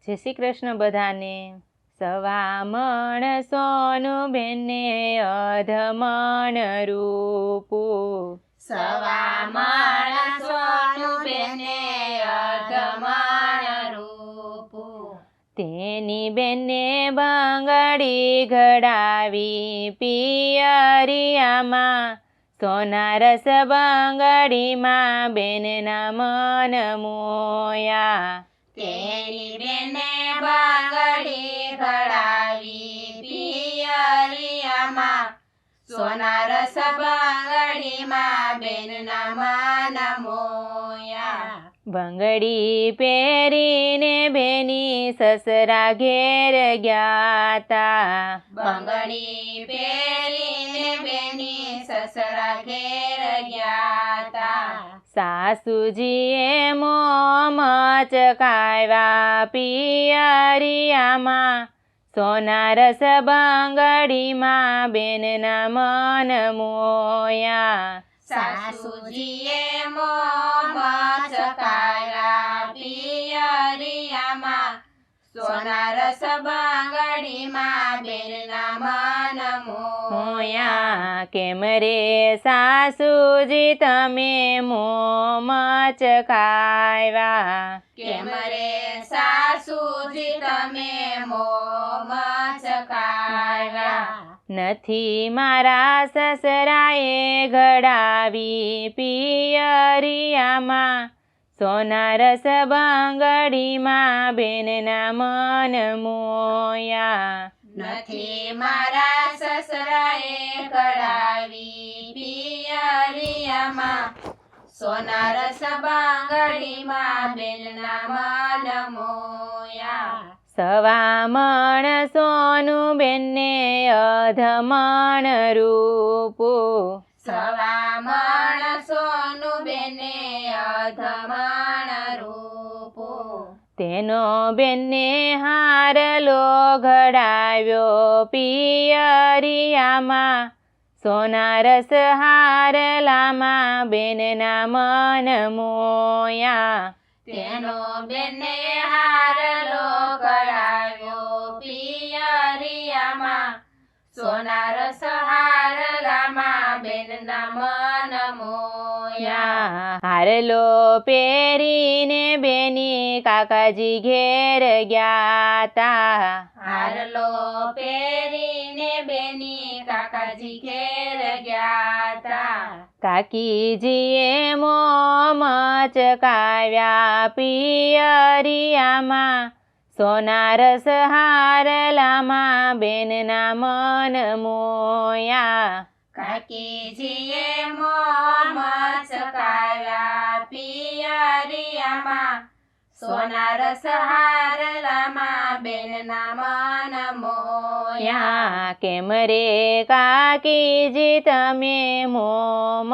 જય શ્રી કૃષ્ણ બધાને. સવા મણ સોનું બેને અધમણ રૂપું, સવા મણ સોનું બેને અધમણ રૂપું, તેની બેને બંગડી ઘડાવી પિયરિયામાં, સોના રસ બંગડીમાં બેનના મન મોયા. તેની બેને બંગડી ઘડાવી પિયરિયામાં, સોના રસ બંગડીમાં બેનના મન મોયા. બંગડી પહેરીને બેની સસરા ઘેર ગ્યાતા, બંગડી પહેરીને બેની સસરા ઘેર ગ્યાતા. સાસુજીએ મોં મચકાવ્યા પિયરિયામાં, સોના રસ બંગડીમાં બેનના મન મોયા. સાસુજીએ મોં મચકાવ્યા પિયરિયામાં, સોના રસ બંગડીમાં બેનના મન મોયા. કેમ રે સાસુજી તમે મોં મચકાવ્યા, કેમ રે સાસુજી તમે મોં મચકાવ્યા. નથી મારા સસરાએ ઘડાવી પિયરિયામાં, સોના રસ બંગડીમાં બેનના મન મોયા. નથી મારા સસરાએ ઘડાવી પિયરિયામાં, સોના રસ બંગડીમાં બેનના મન મોયા. સવા મણ સોનું બેને અધમણ રૂપું, સવા મણ સોનું બેને અધમણ રૂપું, તેનો બેને હારલો ઘડાવ્યો પિયરિયામાં, સોના રસ હારલામાં બેનના મન મોયા. તેનો બેને હારલો ઘડાવ્યો પિયરિયામાં, સોના રસ હારલામાં બેનના મન મોયા. હારલો પહેરીને બેની કાકાજી ઘેર ગ્યાતા, હારલો પહેરીને બેની કાકાજી ઘેર ગ્યાતા. કાકીજીએ મોં મચકાવ્યા પિયરિયામાં, સોના રસ હારલામાં બેનના મન મોયા. કાકીજીએ મોં મચકાવ્યા પિયરિયામાં, સોના રસ હારલામાં બેનના મન મોયા. કેમ રે કાકીજી તમે મોં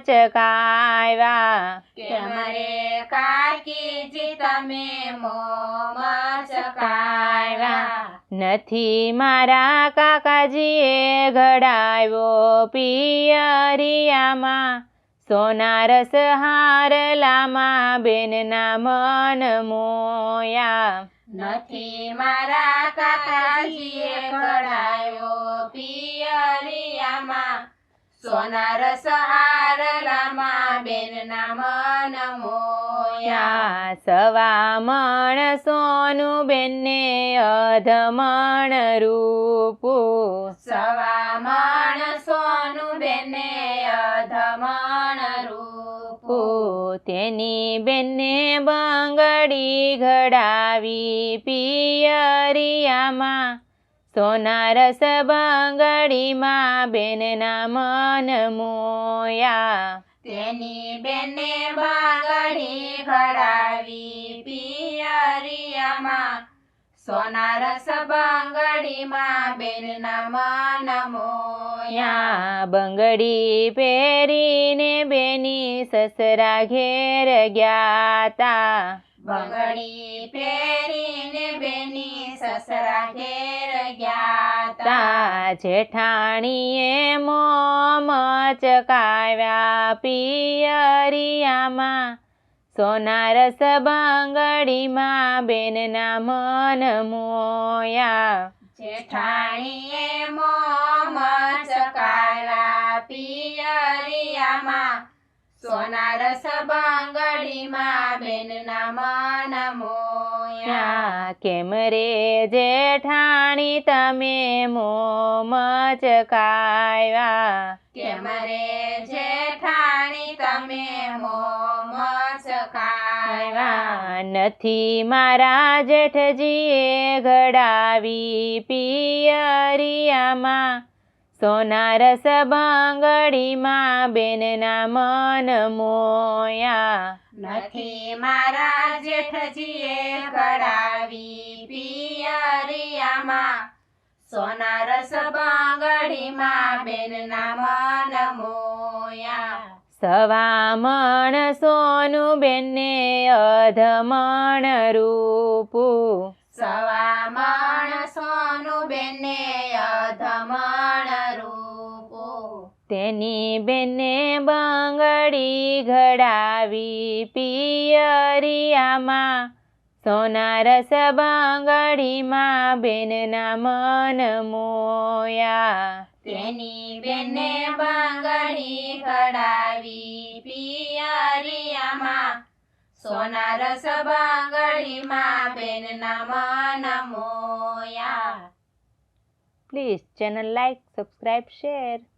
મચકાવ્યા, કેમ રે કાકીજી તમે મોં મચકાવ્યા. નથી મારા કાકાજીએ ઘડાવ્યો પિયરિયામાં, સોના રસ હારલામાં બેનના મન મોયા. નથી મારા કાકાજીએ ઘડાવ્યો પિયરિયામાં, સોના રસ હારલામાં બેનના મન મોયા. સવા મણ સોનું બેને અધમણ રૂપું, સવા મણ સોનું બેને અધમણ રૂપું, તેની બેને બંગડી ઘડાવી પિયરિયામાં, સોના રસ બંગડીમાં બેનના મન મોયા. તેની બેને બંગડી ઘડાવી પિયરિયામાં, સોના રસ બંગડીમાં બેનના મન મોયા. બંગડી પહેરીને બેની સસરા ઘેર ગ્યાતા, બંગડી પહેરીને બેની સસરા ઘેર ગ્યાતા. જેઠાણીએ મોં મચકાવ્યા પિયરિયામાં, સોના રસ બંગડીમાં બેનના મન મોયા જેઠાણીએ મોં મચકાવ્યા પિયરિયામાં સોના રસ બંગડીમાં બેનના મન મોયા કેમ રે જેઠાણી તમે મોં મચકાવ્યા કેમ રે જેઠાણી તમે મોં મચકાવ્યા નથી મારા જેઠજીએ ઘડાવી પિયરિયામાં સોના રસ બંગડીમાં બેનના મન મોયા નથી મારા જેઠજીએ ઘડાવી પિયરિયામાં સોના રસ બંગડીમાં બેનના મન મોયા સવા મણ સોનું બેનને અધમણ રૂપું સવા મણ સોનું બેને અધમણ રૂપું તેની બેને બંગડી ઘડાવી પિયરિયામાં સોના રસ બંગડીમાં બેનના મન મોયા તેની બેને બંગડી ઘડાવી પિયરિયામાં સોના રસ બંગડીમાં બેનના મન મોયા please channel like subscribe share